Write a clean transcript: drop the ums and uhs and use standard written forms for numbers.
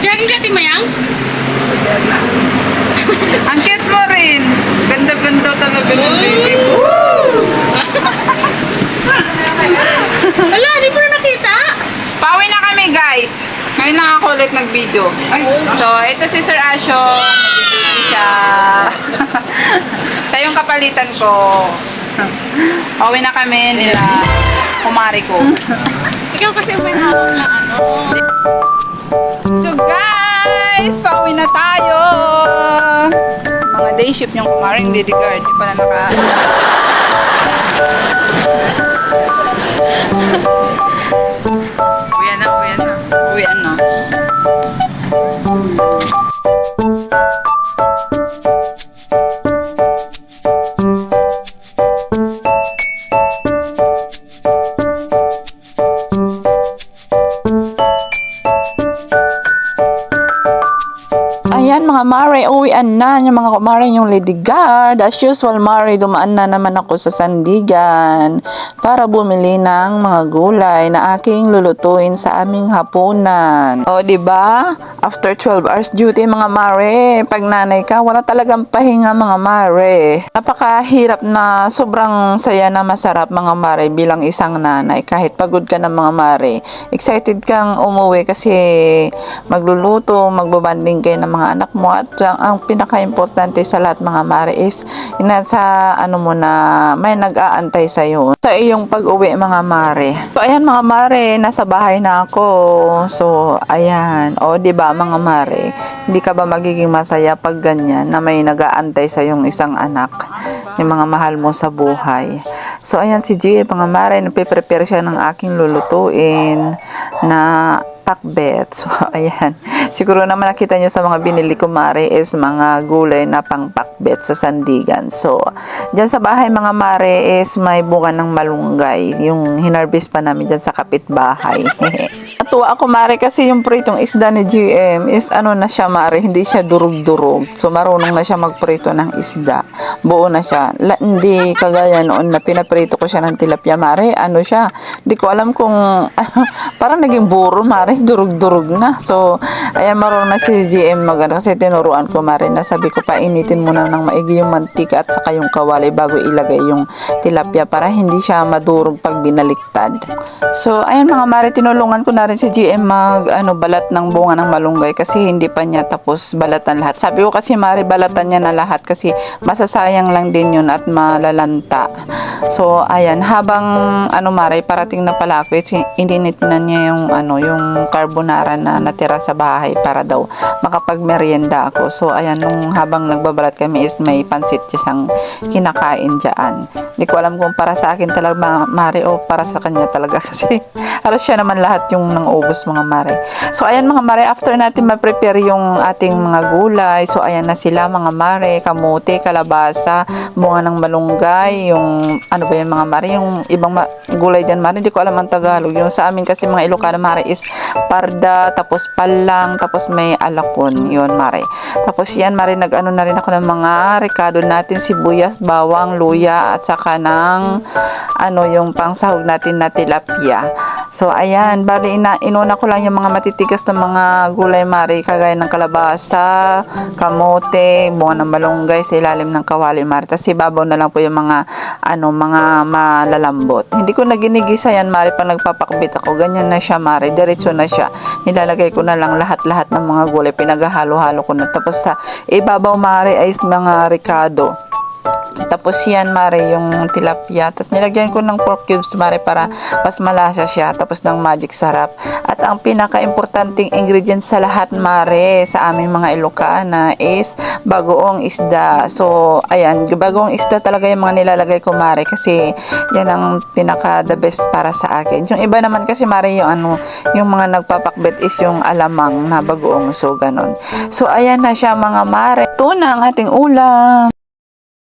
Jogging ka, Timayang? Ang cute mo rin. Ganda-ganda talaga ng baby ko. Hala, hindi ko na nakita. Pauwi na kami, guys. Ngayon na ako ulit nag-video. So, ito si Sir Asho. Nag-video siya. Sa yung kapalitan ko. Pauwi na kami nila kumari ko. Ikaw kasi may hawak na ano. So, guys, pauwi na tayo. Mga day shift yung kumaring lady guard. Di pa na Uwian na, uwian na. Uwian na. Ayan mga mare, uwian na yung mga kumare yung lady guard. As usual mare, dumaan na naman ako sa Sandigan para bumili ng mga gulay na aking lulutuin sa aming hapunan. O diba? After 12 hours duty mga mare, pag nanay ka, wala talagang pahinga mga mare. Napakahirap na sobrang saya na masarap mga mare bilang isang nanay. Kahit pagod ka ng mga mare, excited kang umuwi kasi magluluto, magbabanding kayo ng mga anak mo at ang pinaka-importante sa lahat mga mare is nasa ano mo na may nag-aantay sa iyo sa iyong pag-uwi mga mare. So ayan mga mare, nasa bahay na ako. So ayan, o di ba mga mare, hindi ka ba magiging masaya pag ganyan na may nag-aantay sa iyong isang anak, yung mga mahal mo sa buhay. So ayan si Gia mga mare, nagpe-prepare siya ng aking lulutuin na pakbet. So, ayan. Siguro naman nakita nyo sa mga binili ko, mare, is mga gulay na pang pakbet sa Sandigan. So, dyan sa bahay, mga mare, is may bunga ng malunggay. Yung hinarvest pa namin dyan sa kapitbahay. Natuwa ako, mare, kasi yung pritong isda ni GM is ano na siya, mare, hindi siya durug-durug. So, marunong na siya magprito ng isda. Buo na siya. Hindi kagaya noon na pinaprito ko siya ng tilapia, mare. Ano siya? Hindi ko alam kung parang naging buro, mare. Durug-durug na. So, ayan, marunong na si GM magana kasi tinuruan ko mare na sabi ko painitin muna ng maigi yung mantika at saka yung kawali bago ilagay yung tilapia para hindi siya madurog pag binaliktad. So, ayan mga mare, tinulungan ko na rin si GM balat ng bunga ng malunggay kasi hindi pa niya tapos balatan lahat. Sabi ko kasi mare, balatan niya na lahat kasi masasayang lang din yun at malalanta. So, ayan, habang mare, parating na pala ako, ininit na niya yung yung carbonara na natira sa bahay para daw makapagmerienda ako. So, ayan, nung habang nagbabalat kami is may pansit siyang kinakain dyan. Hindi ko alam kung para sa akin talaga, mare, o para sa kanya talaga kasi halos siya naman lahat yung nang-ubos mga mare. So, ayan mga mare, after natin ma-prepare yung ating mga gulay, so, ayan na sila mga mare, kamote, kalabasa, bunga ng malunggay, yung, ano ba yung mga mare, yung ibang gulay dyan mare, hindi ko alam ang Tagalog. Yung sa amin kasi mga Ilocano mare is parda, tapos palang, tapos may alakon, yun mare. Tapos yan mare, nag-ano na rin ako ng mga rekado natin, sibuyas, bawang, luya, at saka ng yung pangsahog natin na tilapia. So ayan, bali inuna ko lang yung mga matitigas na mga gulay mare, kagaya ng kalabasa, kamote, bunga ng malunggay sa ilalim ng kawali mare. Tapos ibabaw na lang po yung mga mga malalambot. Hindi ko na ginigisa yan mare pag nagpapakbit ako. Ganyan na siya mare, diretso na siya. Nilalagay ko na lang lahat-lahat ng mga gulay, pinaghalo-halo ko na. Tapos sa ibabaw mare ay mga ricado. Tapos yan mare yung tilapia. Tapos nilagyan ko ng pork cubes mare para mas malasa siya. Tapos ng magic sarap. At ang pinaka-importanting ingredient sa lahat mare sa aming mga Ilocana is bagoong isda. So ayan, bagoong isda talaga yung mga nilalagay ko mare kasi yan ang pinaka the best para sa akin. Yung iba naman kasi mare yung yung mga nagpapakbet is yung alamang na bagoong, so ganon. So ayan na siya mga mare. Ito na ang ating ulam.